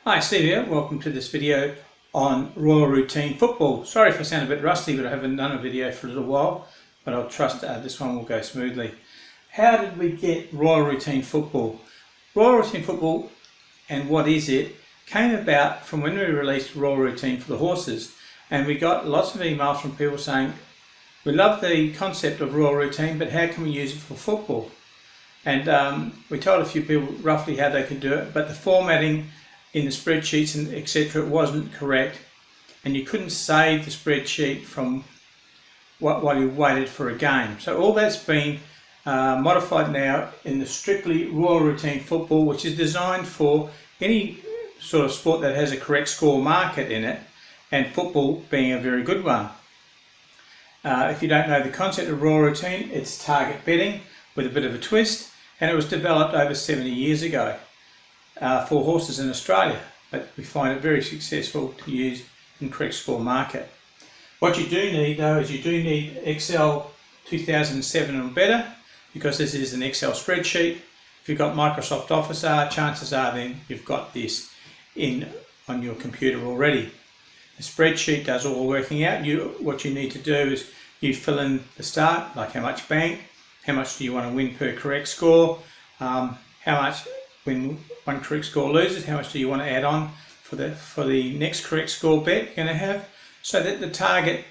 Hi, Steve here. Welcome to this video on Royal Routine Football. Sorry if I sound a bit rusty, but I haven't done a video for a little while, but I'll trust this one will go smoothly. How did we get Royal Routine Football? Royal Routine Football, and what is it, came about from when we released Royal Routine for the horses, and we got lots of emails from people saying, we love the concept of Royal Routine, but how can we use it for football? And we told a few people roughly how they could do it, but the formatting in the spreadsheets and etc. wasn't correct, and you couldn't save the spreadsheet from while you waited for a game. So all that's been modified now in the strictly Royal Routine Football, which is designed for any sort of sport that has a correct score market in it, and football being a very good one. If you don't know the concept of Royal Routine, it's target betting with a bit of a twist, and it was developed over 70 years ago for horses in Australia, but we find it very successful to use in correct score market. What you do need though is you do need Excel 2007 and better, because this is an Excel spreadsheet. If you've got Microsoft Office, chances are then you've got this on your computer already. The spreadsheet does all the working out. What you need to do is you fill in the start, like how much bank, how much do you want to win per correct score, how much when one correct score loses, how much do you want to add on for the next correct score bet you're going to have, so that the target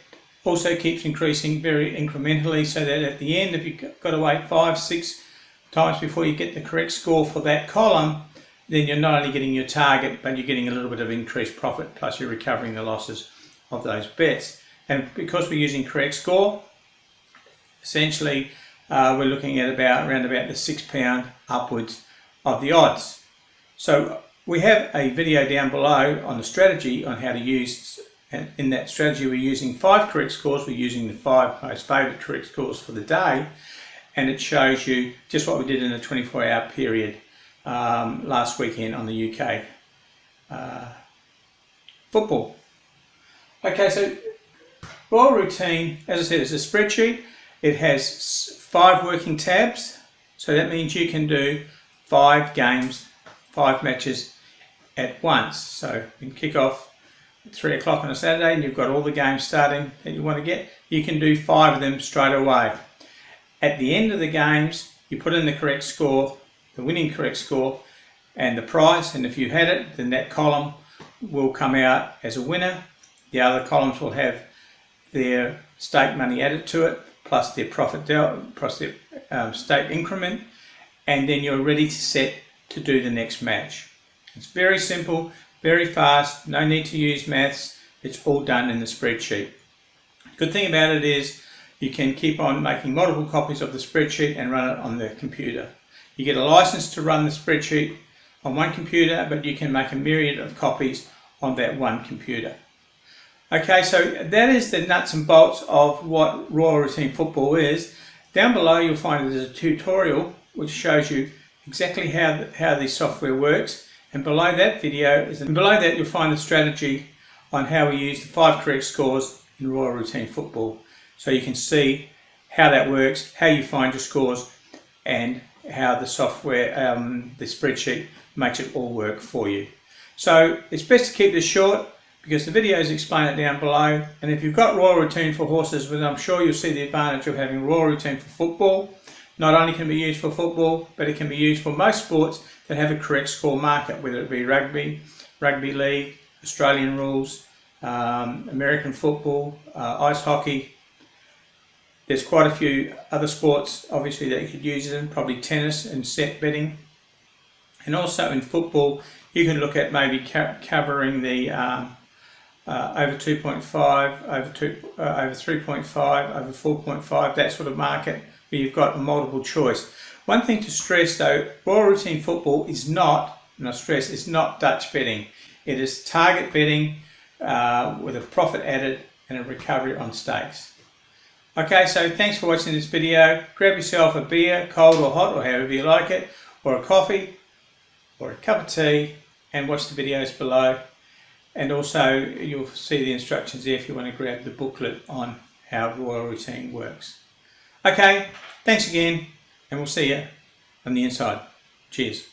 also keeps increasing very incrementally, so that at the end, if you've got to wait 5-6 times before you get the correct score for that column, then you're not only getting your target, but you're getting a little bit of increased profit, plus you're recovering the losses of those bets. And because we're using correct score, essentially we're looking at around about the £6 upwards of the odds. So we have a video down below on the strategy on how to use, and in that strategy we're using 5 correct scores. We're using the 5 most favourite correct scores for the day, and it shows you just what we did in a 24-hour period last weekend on the UK football. Okay, so Royal Routine, as I said, is a spreadsheet. It has 5 working tabs, so that means you can do 5 games, 5 matches at once. So you can kick off at 3 o'clock on a Saturday and you've got all the games starting that you want to get. You can do 5 of them straight away. At the end of the games, you put in the correct score, the winning correct score, and the prize, and if you had it, then that column will come out as a winner. The other columns will have their stake money added to it, plus their profit plus their stake increment, and then you're ready to set to do the next match. It's very simple, very fast, no need to use maths, it's all done in the spreadsheet. Good thing about it is you can keep on making multiple copies of the spreadsheet and run it on the computer. You get a license to run the spreadsheet on one computer, but you can make a myriad of copies on that one computer. Okay, so that is the nuts and bolts of what Royal Routine Football is. Down below you'll find there's a tutorial which shows you exactly how the software works, and below that you'll find the strategy on how we use the 5 correct scores in Royal Routine Football, so you can see how that works, how you find your scores, and how the software, the spreadsheet, makes it all work for you. So it's best to keep this short, because the videos explain it down below, and if you've got Royal Routine for horses, then I'm sure you'll see the advantage of having Royal Routine for football. Not only can it be used for football, but it can be used for most sports that have a correct score market, whether it be rugby, rugby league, Australian rules, American football, ice hockey. There's quite a few other sports obviously that you could use it in, probably tennis and set betting. And also in football you can look at maybe covering the over 2.5, over 3.5, over 4.5, that sort of market, where you've got a multiple choice. One thing to stress though, Royal Routine Football is not, and I stress, it's not Dutch betting. It is target betting with a profit added and a recovery on stakes. Okay, so thanks for watching this video. Grab yourself a beer, cold or hot, or however you like it, or a coffee, or a cup of tea, and watch the videos below. And also you'll see the instructions there if you want to grab the booklet on how Royal Routine works. Okay, thanks again, and we'll see you on the inside. Cheers.